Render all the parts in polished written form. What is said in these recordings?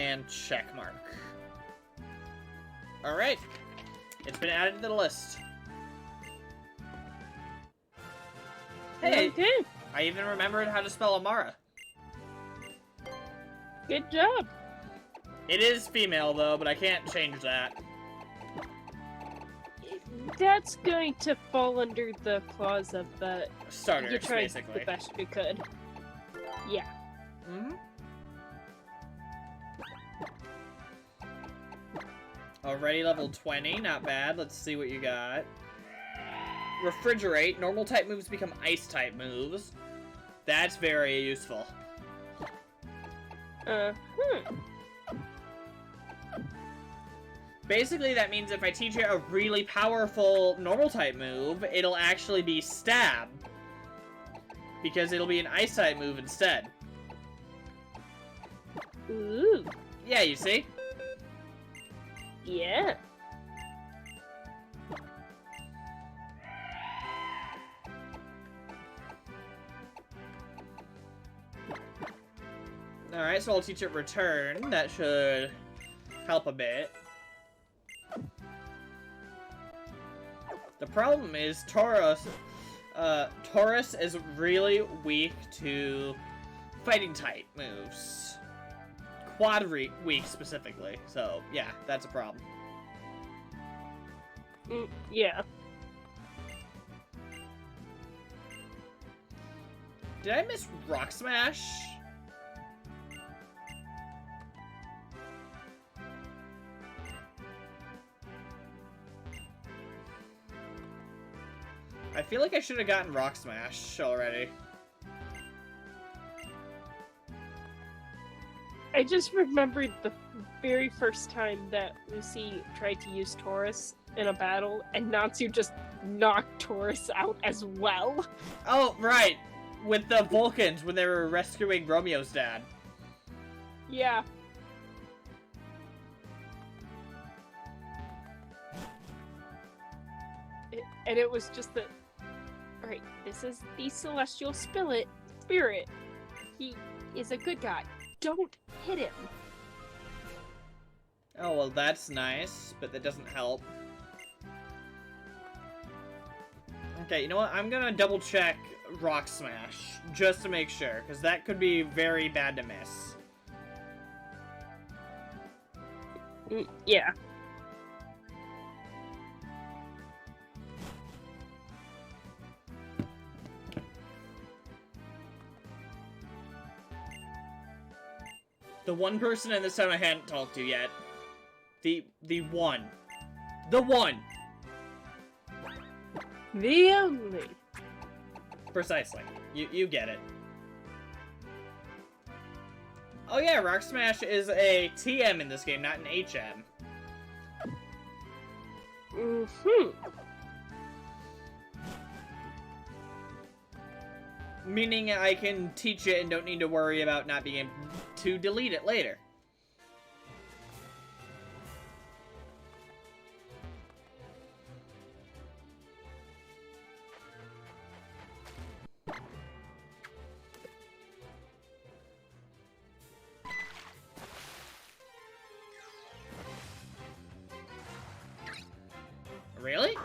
and check mark. Alright. It's been added to the list. Hey! Okay. I even remembered how to spell Amara. Good job. It is female, though, but I can't change that. That's going to fall under the clause of the... Starters, you tried basically. the best you could. Yeah. Mm-hmm. Already level 20, not bad. Let's see what you got. Refrigerate. Normal type moves become ice type moves. That's very useful. Basically, that means if I teach you a really powerful normal type move, it'll actually be stab. Because it'll be an ice type move instead. Ooh. Yeah, you see? Yeah. Alright, so I'll teach it return. That should help a bit. The problem is Taurus is really weak to fighting type moves. Quad weak specifically. So, yeah, that's a problem. Yeah. Did I miss Rock Smash? I feel like I should have gotten Rock Smash already. I just remembered the very first time that Lucy tried to use Taurus in a battle, and Natsu just knocked Taurus out as well. Oh, right. With the Vulcans when they were rescuing Romeo's dad. Yeah. And it was just that, alright, this is the Celestial Spirit. He is a good guy. Don't hit him. Oh, well, that's nice, but that doesn't help. Okay, you know what? I'm gonna double check Rock Smash, just to make sure, because that could be very bad to miss. Yeah. The one person in this town I hadn't talked to yet. The one. The one! The only. Precisely. You get it. Oh yeah, Rock Smash is a TM in this game, not an HM. Mm-hmm. Meaning I can teach it and don't need to worry about not being able to delete it later. Really?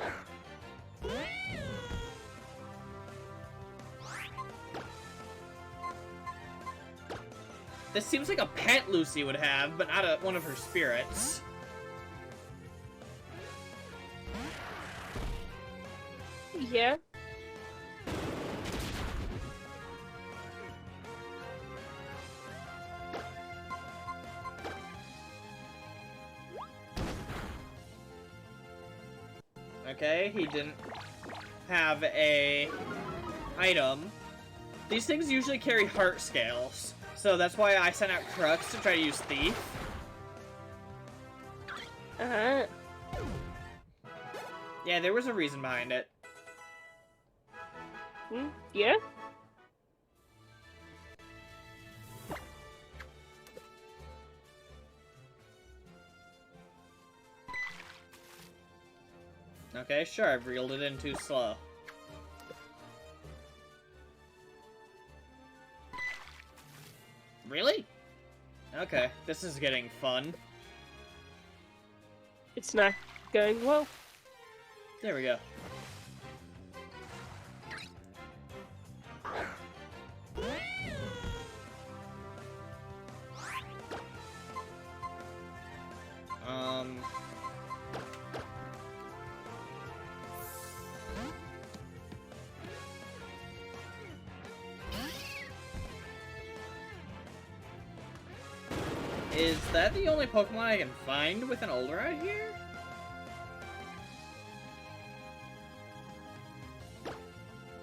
This seems like a pet Lucy would have, but not one of her spirits. Yeah. Okay, he didn't have a item. These things usually carry heart scales, so that's why I sent out Crux to try to use Thief. Uh-huh. Yeah, there was a reason behind it. Yeah? Okay, sure, I've reeled it in too slow. Really? Okay. Okay, this is getting fun. It's not going well. There we go. Is that the only Pokemon I can find with an Olorite here?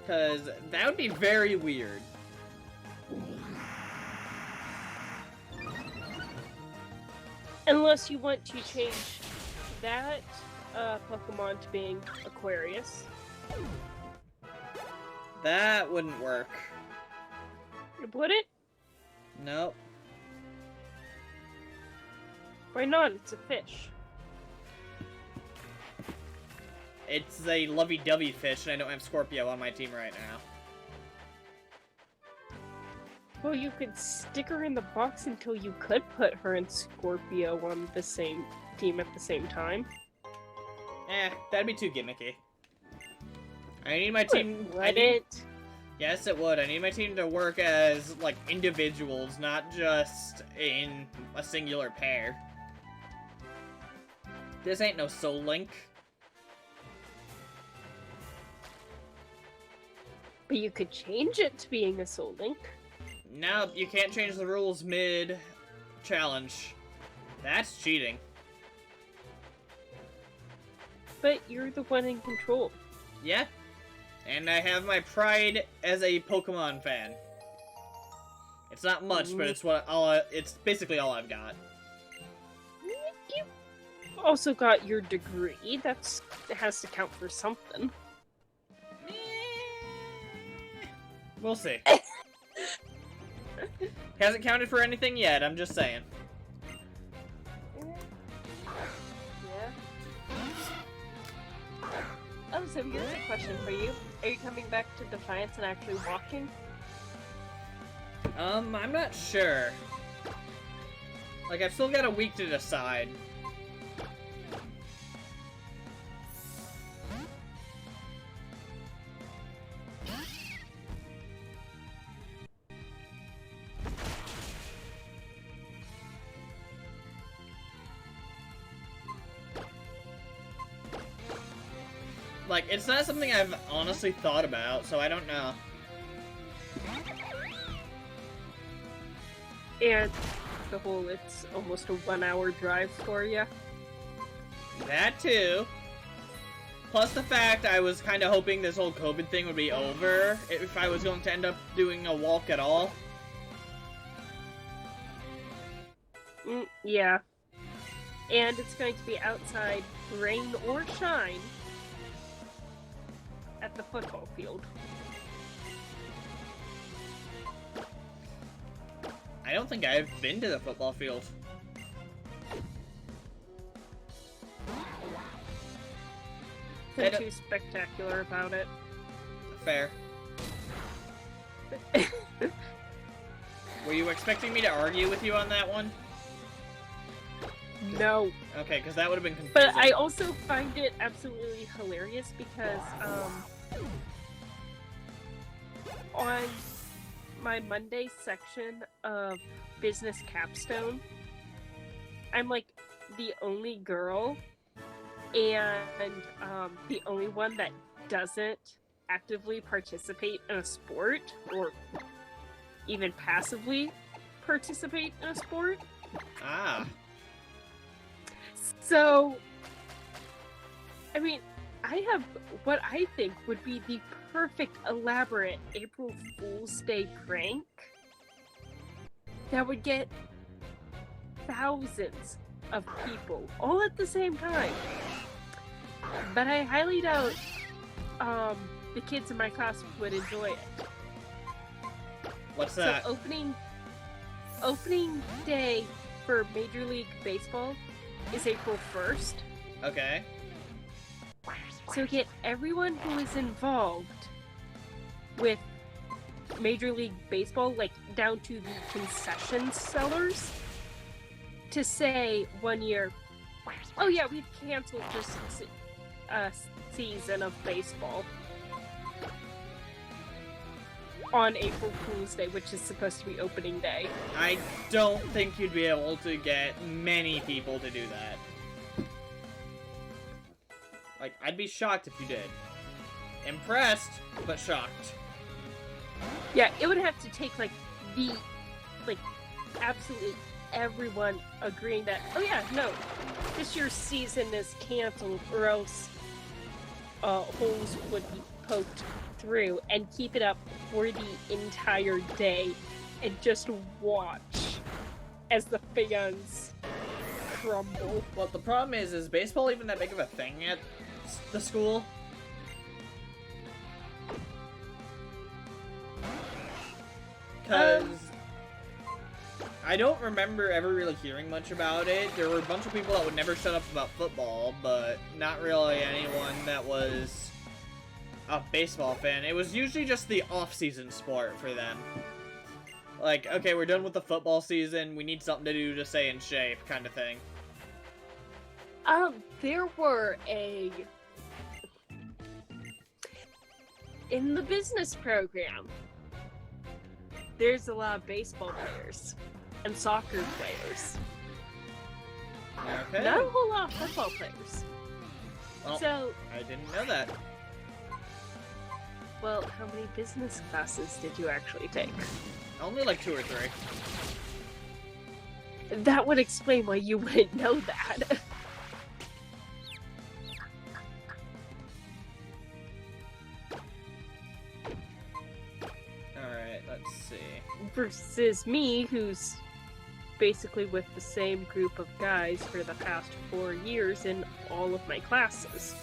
Because that would be very weird. Unless you want to change that Pokemon to being Aquarius. That wouldn't work. Would it? Nope. Why not? It's a fish. It's a lovey-dovey fish, and I don't have Scorpio on my team right now. Well, you could stick her in the box until you could put her and Scorpio on the same team at the same time. That'd be too gimmicky. I need my team... Would it? Yes, it would. I need my team to work as, like, individuals, not just in a singular pair. This ain't no Soul Link. But you could change it to being a Soul Link. No, you can't change the rules mid-challenge. That's cheating. But you're the one in control. Yeah. And I have my pride as a Pokemon fan. It's not much, but it's basically all I've got. You also got your degree. That has to count for something. We'll see. Hasn't counted for anything yet, I'm just saying. Yeah. Oh, so here's a question for you. Are you coming back to Defiance and actually walking? I'm not sure. Like, I've still got a week to decide. Like, it's not something I've honestly thought about, so I don't know. And the whole, it's almost a 1 hour drive for you. That too. Plus the fact I was kind of hoping this whole COVID thing would be over if I was going to end up doing a walk at all. Yeah. And it's going to be outside, rain or shine, at the football field. I don't think I've been to the football field. Nothing too spectacular about it. Fair. Were you expecting me to argue with you on that one? No. Okay, because that would have been confusing. But I also find it absolutely hilarious because, on my Monday section of Business Capstone, I'm like the only girl and the only one that doesn't actively participate in a sport or even passively participate in a sport. Ah. So, I mean, I have what I think would be the perfect elaborate April Fool's Day prank that would get thousands of people all at the same time. But I highly doubt the kids in my class would enjoy it. What's that? So opening day for Major League Baseball is April 1st. Okay. So get everyone who is involved with Major League Baseball, like down to the concession sellers, to say one year, oh yeah, we've canceled this season of baseball on April Fool's Day, which is supposed to be opening day. I don't think you'd be able to get many people to do that. Like, I'd be shocked if you did. Impressed, but shocked. Yeah, it would have to take, absolutely everyone agreeing that, oh yeah, no, this year's season is canceled, or else holes would be poked through, and keep it up for the entire day and just watch as the fans crumble. Well, the problem is baseball even that big of a thing at the school? Because I don't remember ever really hearing much about it. There were a bunch of people that would never shut up about football, but not really anyone that was a baseball fan. It was usually just the off-season sport for them. Like, okay, we're done with the football season, we need something to do to stay in shape, kind of thing. There were in the business program, there's a lot of baseball players and soccer players. Okay. Not a whole lot of football players. Well, So, I didn't know that. well, how many business classes did you actually take? Only like 2 or 3. That would explain why you wouldn't know that. Alright, let's see. Versus me, who's basically with the same group of guys for the past 4 years in all of my classes.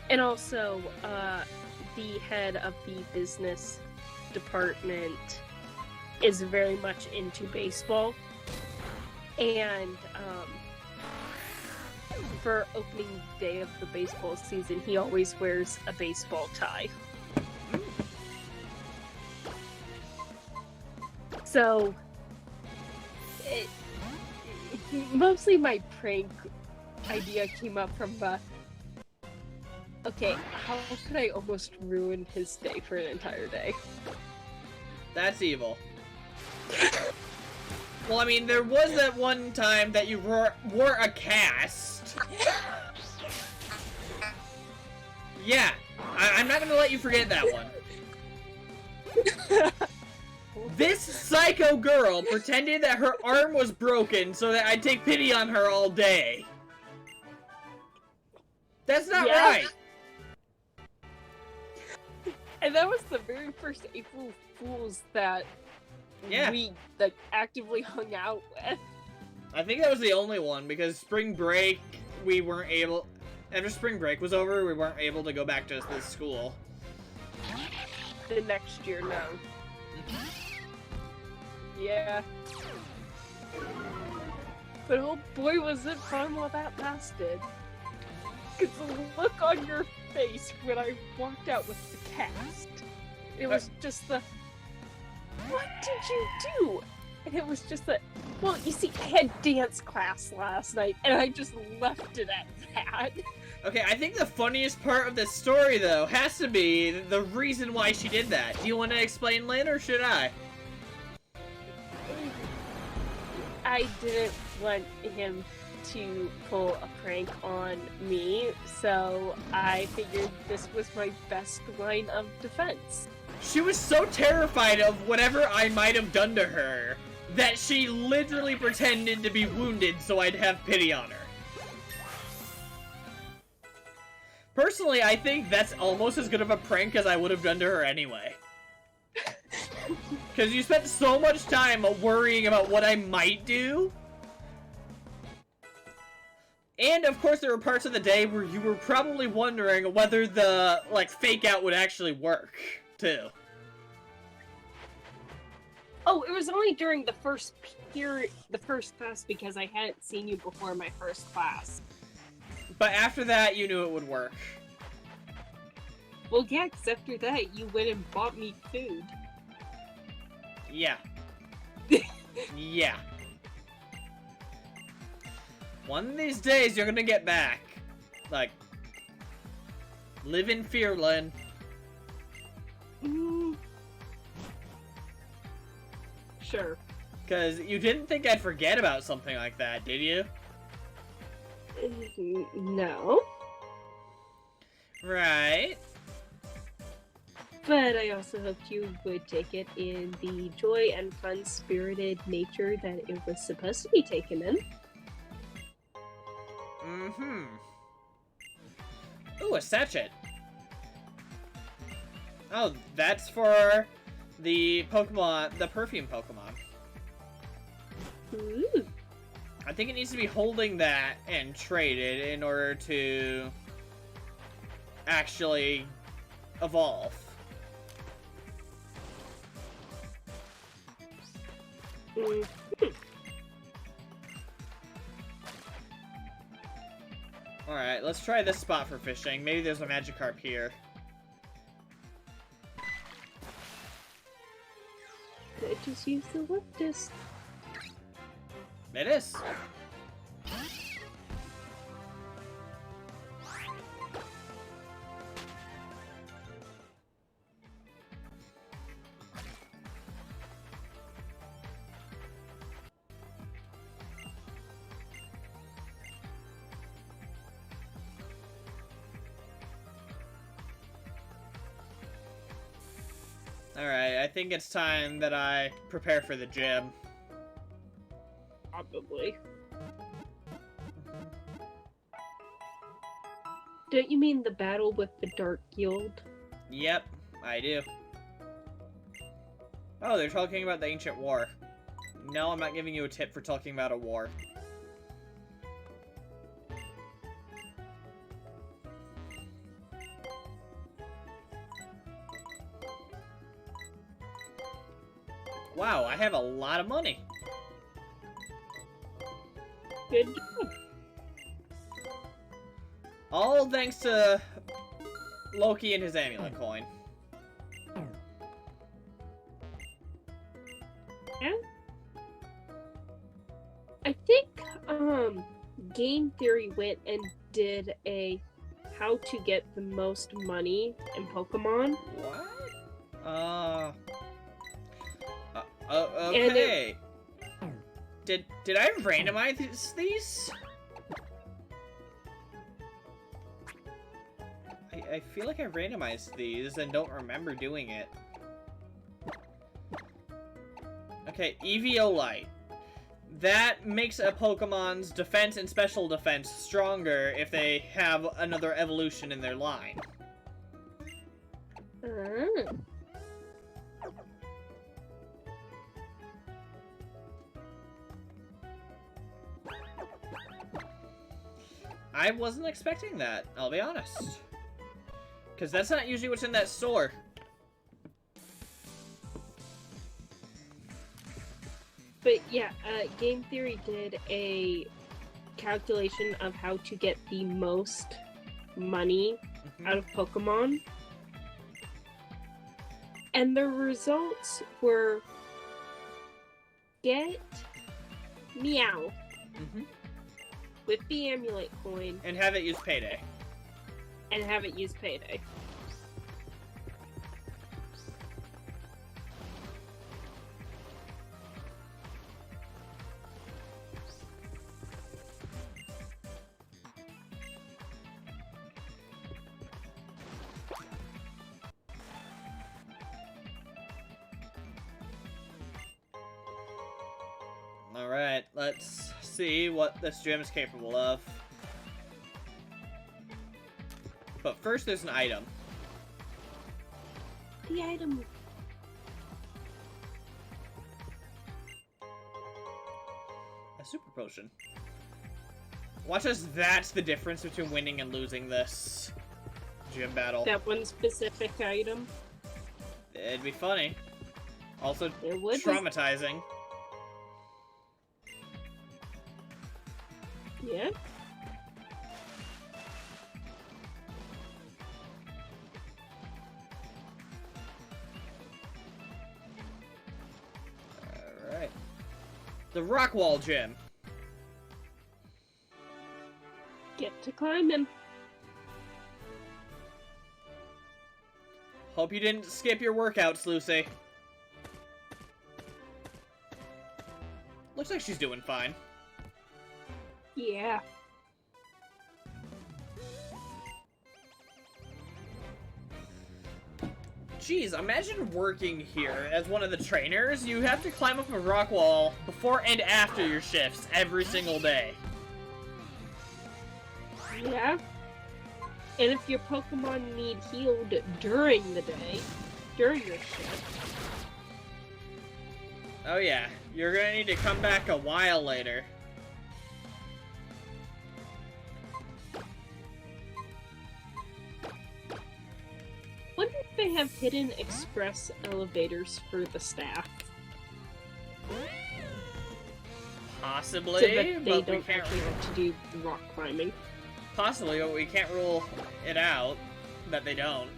And also, the head of the business department is very much into baseball. And for opening day of the baseball season, he always wears a baseball tie. So, mostly my prank idea came up from okay, how could I almost ruin his day for an entire day? That's evil. Well, I mean, there was that one time that you wore a cast. Yeah, I'm not gonna let you forget that one. This psycho girl pretended that her arm was broken so that I'd take pity on her all day. That's not right. And that was the very first April Fools that we actively hung out with. I think that was the only one, because spring break, we weren't able... After spring break was over, we weren't able to go back to this school. The next year, no. Yeah. But oh boy, was it fun while that lasted. Because the look on your face when I walked out with the cast, it was just the, what did you do? And it was just that, well, you see, I had dance class last night, and I just left it at that. Okay, I think the funniest part of this story, though, has to be the reason why she did that. Do you want to explain later, or should I? I didn't want him to pull a prank on me, so I figured this was my best line of defense. She was so terrified of whatever I might have done to her that she literally pretended to be wounded so I'd have pity on her. Personally, I think that's almost as good of a prank as I would have done to her anyway. Because you spent so much time worrying about what I might do. And, of course, there were parts of the day where you were probably wondering whether the, fake out would actually work, too. Oh, it was only during the first class, because I hadn't seen you before my first class. But after that, you knew it would work. Well, yeah, because after that, you went and bought me food. Yeah. Yeah. One of these days, you're gonna get back. Like, live in fear, Lynn. Sure. Because you didn't think I'd forget about something like that, did you? No. Right. But I also hoped you would take it in the joy and fun-spirited nature that it was supposed to be taken in. Mm-hmm. Ooh, a sachet. Oh, that's for the Pokemon, the perfume Pokemon. Ooh. I think it needs to be holding that and traded in order to actually evolve. Alright, let's try this spot for fishing. Maybe there's a Magikarp here. I just use the whip disc. It is. Alright, I think it's time that I prepare for the gym. Probably. Don't you mean the battle with the Dark Guild? Yep, I do. Oh, they're talking about the ancient war. No, I'm not giving you a tip for talking about a war. Wow, I have a lot of money. Good job. All thanks to Loki and his amulet coin. Yeah. I think Game Theory went and did a how to get the most money in Pokemon. What? Okay. Did I randomize these? I feel like I randomized these and don't remember doing it. Okay, Eviolite. That makes a Pokemon's defense and special defense stronger if they have another evolution in their line. I wasn't expecting that, I'll be honest. Because that's not usually what's in that store. But yeah, Game Theory did a calculation of how to get the most money out of Pokemon. And the results were get Meow with the amulet coin And have it use Payday. and have it use Payday. Alright, let's see what this gym is capable of. But first there's an item. The item. A super potion. Watch as that's the difference between winning and losing this gym battle. That one specific item. It'd be funny. Also It would be. traumatizing. Yeah. The Rockwall Gym. Get to climbing. Hope you didn't skip your workouts, Lucy. Looks like she's doing fine. Yeah. Jeez, imagine working here as one of the trainers. You have to climb up a rock wall before and after your shifts every single day. Yeah. And if your Pokemon need healed during the day, during your shift. Oh yeah, you're gonna need to come back a while later. Wonder if they have hidden express elevators for the staff. Possibly, So that they but we don't can't. actually have to do rock climbing. Possibly, but we can't rule it out that they don't.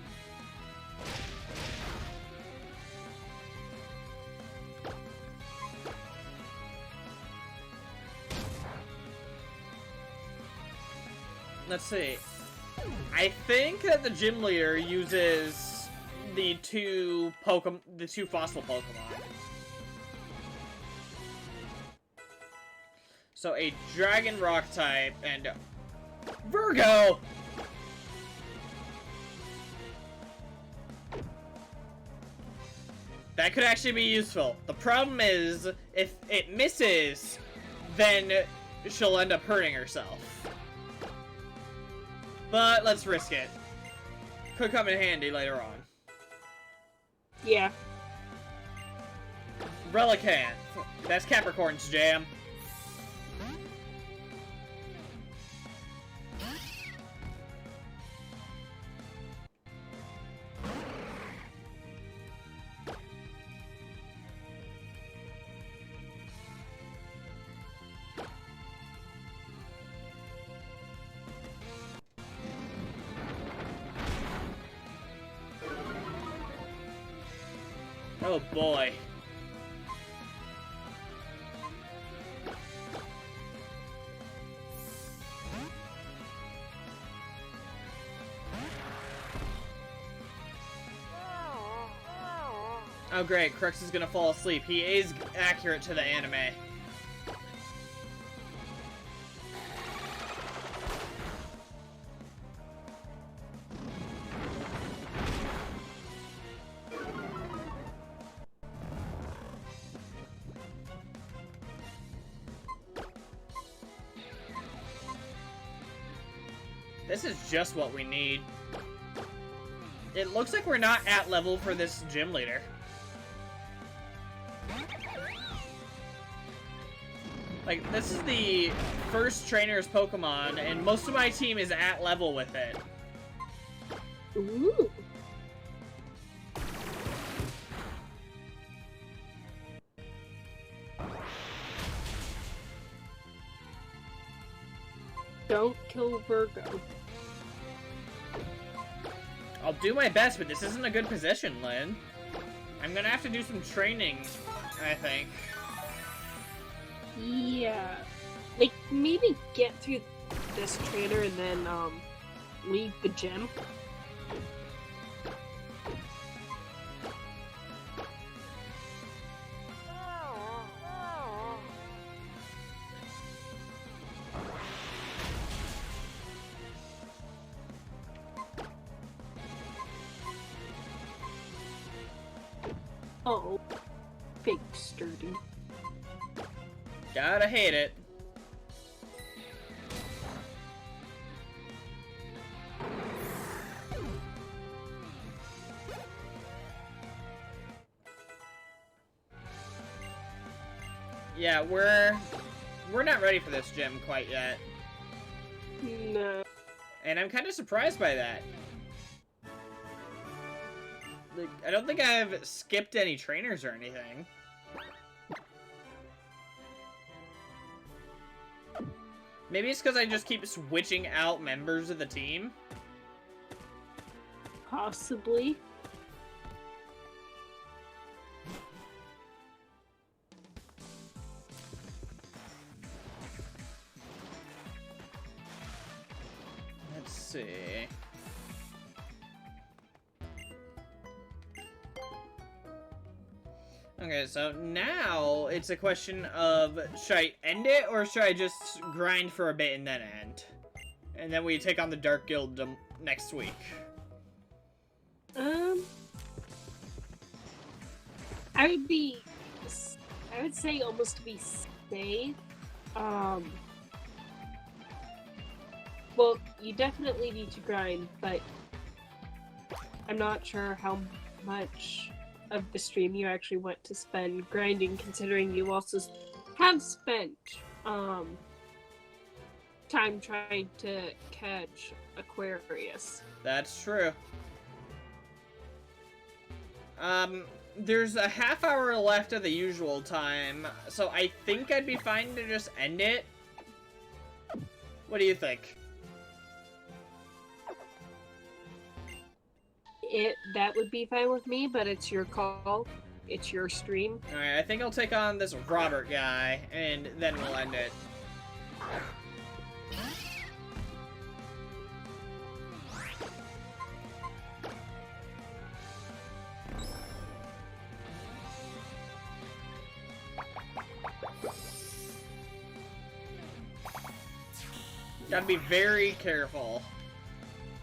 Let's see. I think that the gym leader uses the two fossil Pokemon. So a Dragon Rock type and Virgo! That could actually be useful. The problem is, if it misses, then she'll end up hurting herself. But let's risk it. Could come in handy later on. Yeah. Relicanth. That's Capricorn's jam. Oh boy. Oh great, Crux is gonna fall asleep. He is accurate to the anime. This is just what we need. It looks like we're not at level for this gym leader. Like, this is the first trainer's Pokemon, and most of my team is at level with it. Ooh. Don't kill Virgo. I'll do my best, but this isn't a good position, Lynn. I'm gonna have to do some training, I think. Yeah. Like, maybe get through this trainer and then, leave the gym. Oh, big sturdy. Gotta hate it. Yeah, we're not ready for this gym quite yet. No. And I'm kind of surprised by that. Like, I don't think I've skipped any trainers or anything. Maybe it's because I just keep switching out members of the team. Possibly. see. Okay, so now it's a question of, should I end it, or should I just grind for a bit and then end? And then we take on the Dark Guild next week. I would say almost to be safe. Well, you definitely need to grind, but I'm not sure how much of the stream you actually want to spend grinding, considering you also have spent time trying to catch Aquarius. That's true. There's a half hour left of the usual time, so I think I'd be fine to just end it. What do you think? That would be fine with me, but it's your call. It's your stream. Alright, I think I'll take on this Robert guy, and then we'll end it. Gotta be very careful,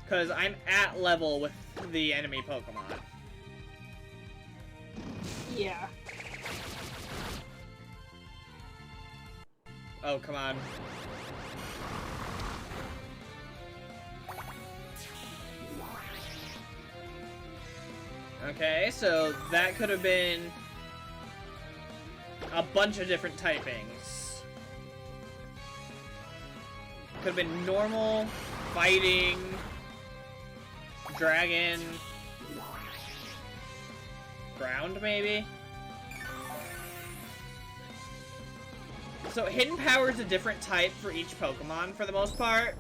because I'm at level with the enemy Pokemon. Yeah. Oh, come on. Okay, so that could have been a bunch of different typings. Could have been normal, fighting, dragon, ground maybe? So hidden power is a different type for each Pokemon for the most part.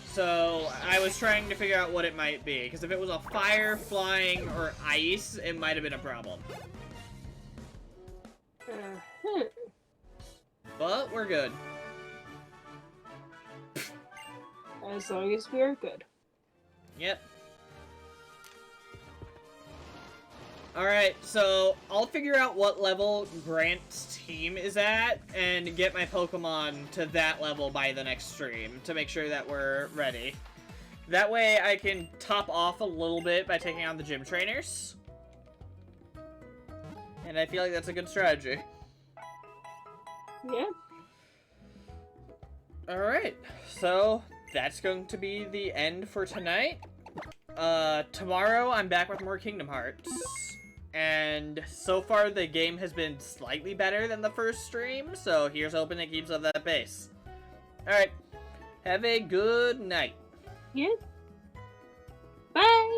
So I was trying to figure out what it might be, because if it was a fire, flying, or ice, it might have been a problem. But we're good. As long as we're good. Yep. Alright, so I'll figure out what level Grant's team is at and get my Pokemon to that level by the next stream to make sure that we're ready. That way I can top off a little bit by taking on the gym trainers. And I feel like that's a good strategy. Yeah. Alright, so that's going to be the end for tonight. Tomorrow I'm back with more Kingdom Hearts. And so far the game has been slightly better than the first stream, so here's hoping it keeps up that pace. Alright, have a good night. Yeah. Bye!